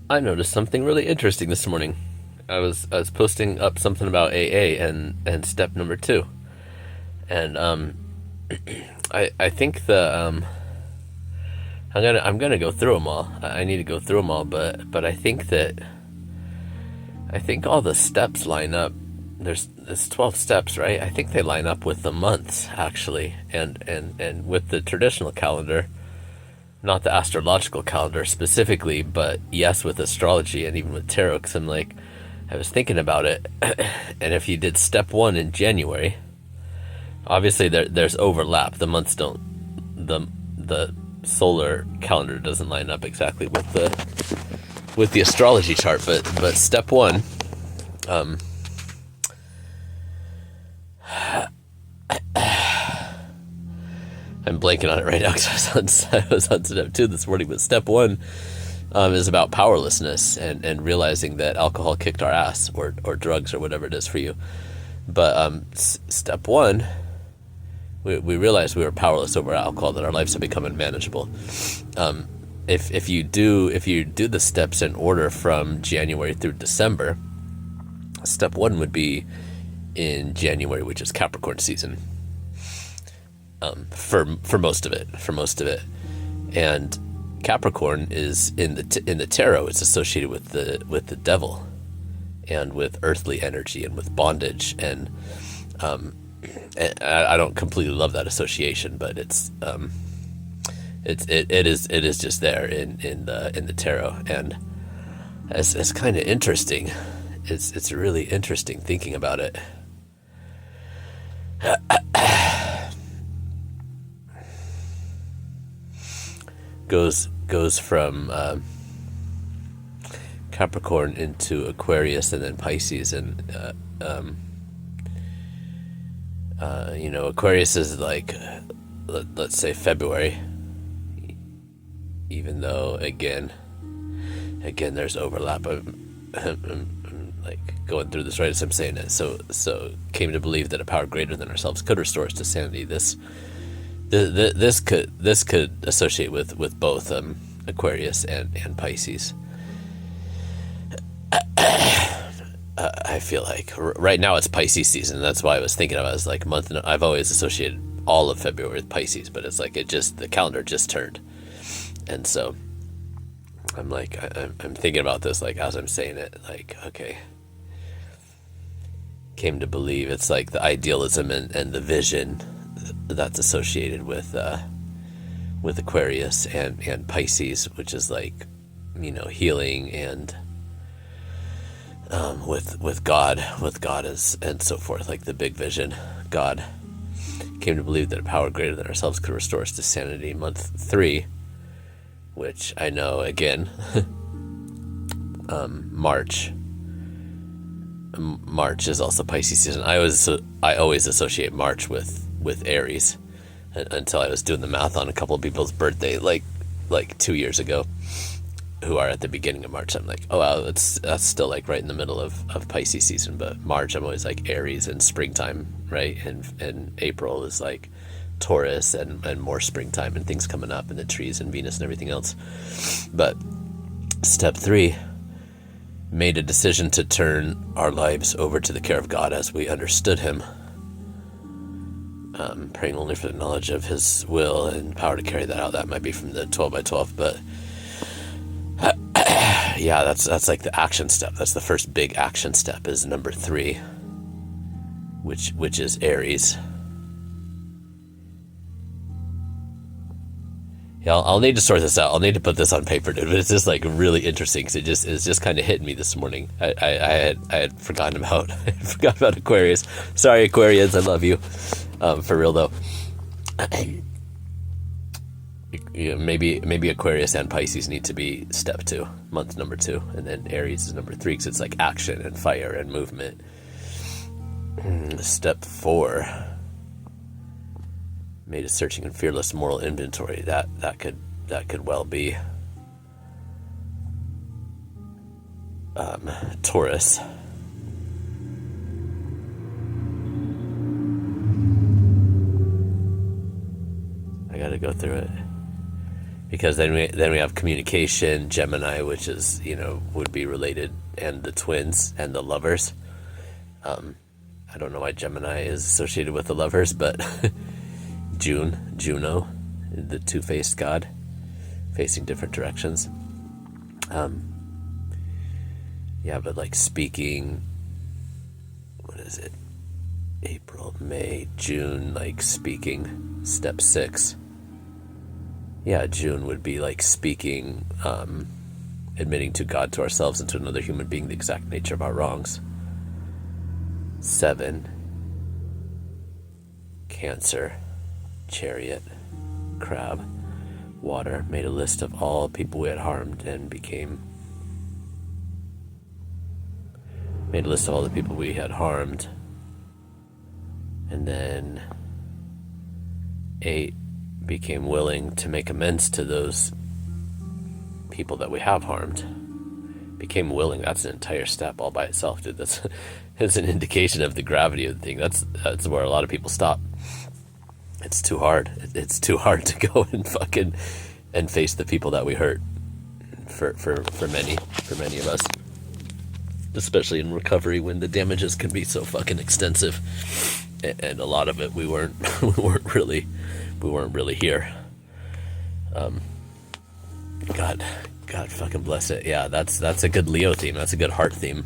I noticed something really interesting this morning. I was posting up something about AA and step number 2, and I think I'm gonna go through them all. I need to go through them all, but I think all the steps line up. There's 12 steps, right? I think they line up with the months actually, and with the traditional calendar. Not the astrological calendar specifically, but yes, with astrology and even with tarot. Because I was thinking about it, and if you did step 1 in January, obviously there's overlap. The months don't, the solar calendar doesn't line up exactly with the astrology chart. But step 1, um, I'm blanking on it right now because I was on step 2 this morning. But step 1 is about powerlessness and realizing that alcohol kicked our ass, or drugs, or whatever it is for you. But step 1, we realized we were powerless over alcohol, that our lives have become unmanageable. If you do the steps in order from January through December, step 1 would be in January, which is Capricorn season. For most of it, and Capricorn is in the tarot. It's associated with the devil, and with earthly energy, and with bondage, and I don't completely love that association, but it is just there in the tarot, and it's kind of interesting. It's really interesting thinking about it. Goes from Capricorn into Aquarius and then Pisces, and Aquarius is like, let's say February, even though again there's overlap. I'm like going through this right as I'm saying it. So came to believe that a power greater than ourselves could restore us to sanity. This could associate with both Aquarius and Pisces. I feel like right now it's Pisces season. That's why I was thinking about it as like month. I've always associated all of February with Pisces, but it's like the calendar just turned, and so I'm like I'm thinking about this like as I'm saying it. Like, okay, came to believe it's like the idealism and the vision that's associated with Aquarius and Pisces, which is like, healing and with God is, and so forth, like the big vision. God came to believe that a power greater than ourselves could restore us to sanity. Month 3, which I know again, March is also Pisces season. I always associate March with Aries, until I was doing the math on a couple of people's birthday like 2 years ago, who are at the beginning of March. I'm like, oh wow, that's still like right in the middle of Pisces season. But March, I'm always like Aries, and springtime, right? And April is like Taurus, and more springtime and things coming up, and the trees and Venus and everything else. But step 3, made a decision to turn our lives over to the care of God as we understood Him. Praying only for the knowledge of His will and power to carry that out. That might be from the 12 by 12, but yeah, that's like the action step. That's the first big action step, is number 3, which is Aries. Yeah, I'll need to sort this out. I'll need to put this on paper, dude. But it's just like really interesting because it's just kind of hitting me this morning. I had forgotten about Aquarius. Sorry, Aquarians, I love you. For real though. Maybe Aquarius and Pisces need to be step 2, month number 2, and then Aries is number 3 because it's like action and fire and movement. Step 4. Made a searching and fearless moral inventory. That could well be Taurus. I gotta go through it. because then we have communication, Gemini, which is, would be related, and the twins and the lovers. I don't know why Gemini is associated with the lovers, but Juno, the two-faced god, facing different directions. But like speaking, what is it? April, May, June, like speaking, step 6. Yeah, June would be like speaking, admitting to God, to ourselves, and to another human being the exact nature of our wrongs. 7, Cancer, Chariot, Crab, Water, made a list of all people we had harmed and made a list of all the people we had harmed. And then 8, became willing to make amends to those people that we have harmed. Became willing, that's an entire step all by itself, dude. That's an indication of the gravity of the thing. That's where a lot of people stop. It's too hard. It's too hard to go and face the people that we hurt. For many of us, especially in recovery, when the damages can be so fucking extensive, and a lot of it we weren't really here. God fucking bless it. Yeah, that's a good Leo theme. That's a good heart theme.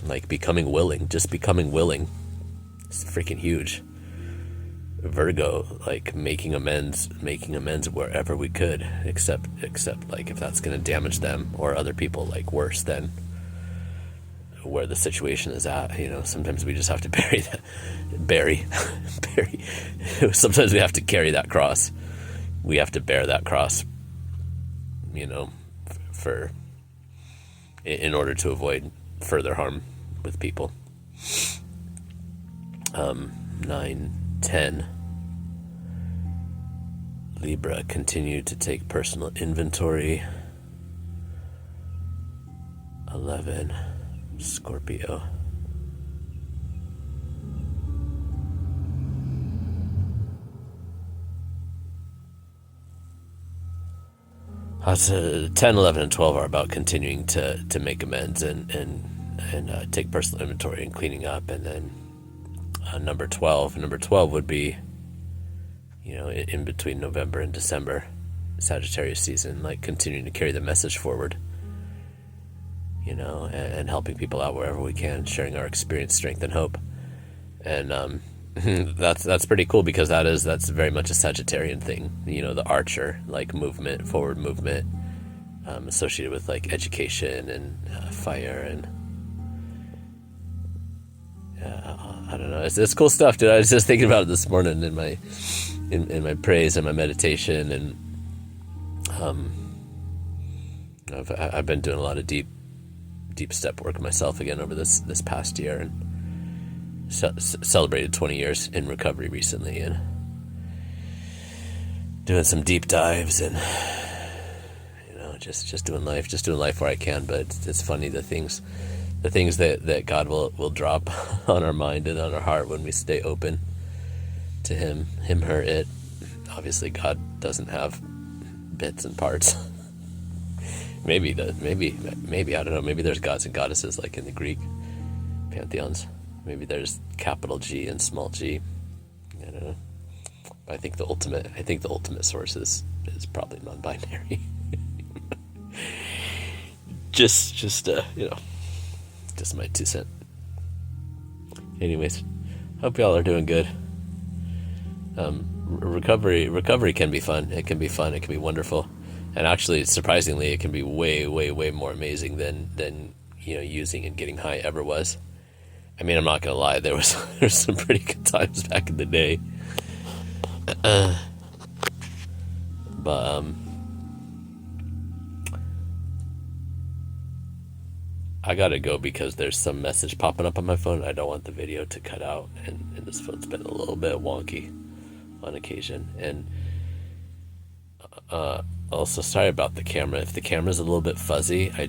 Like becoming willing, just becoming willing. It's freaking huge. Virgo, like making amends wherever we could, except like if that's going to damage them or other people, like worse than where the situation is at. Sometimes we just have to bury. Sometimes we have to carry that cross. We have to bear that cross, in order to avoid further harm with people. 9, 10. Libra, continue to take personal inventory. 11, Scorpio. That's 10, 11, and 12 are about continuing to make amends and take personal inventory and cleaning up. And then number 12 would be, in between November and December, Sagittarius season, like continuing to carry the message forward, and helping people out wherever we can, sharing our experience, strength, and hope. And that's pretty cool, because that's very much a Sagittarian thing, the archer, like movement, forward movement, associated with like education and fire, and I don't know, it's cool stuff, dude. I was just thinking about it this morning in my praise and my meditation, and I've been doing a lot of deep step work myself again over this past year, and celebrated 20 years in recovery recently, and doing some deep dives, and just doing life where I can. But it's funny, the things that God will drop on our mind and on our heart when we stay open to him, her, it. Obviously God doesn't have bits and parts. maybe I don't know, maybe there's gods and goddesses like in the Greek pantheons. Maybe there's capital G and small g. I don't know. But I think the ultimate source is probably non-binary. just my 2 cents. Anyways, hope y'all are doing good. Recovery can be fun. It can be fun. It can be wonderful. And actually, surprisingly, it can be way, way, way more amazing than using and getting high ever was. I mean, I'm not gonna lie, there's some pretty good times back in the day. But I gotta go because there's some message popping up on my phone. I don't want the video to cut out, and this phone's been a little bit wonky on occasion. And also, sorry about the camera. If the camera's a little bit fuzzy, I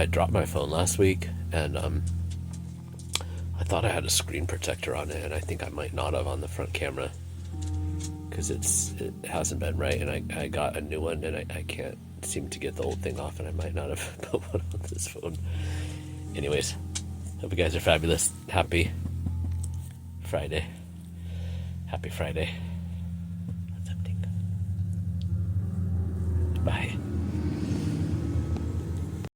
dropped my phone last week, and I thought I had a screen protector on it, and I think I might not have on the front camera. because it hasn't been right, and I got a new one, and I can't seem to get the old thing off, and I might not have put one on this phone. Anyways, hope you guys are fabulous. Happy Friday. Happy Friday. Bye.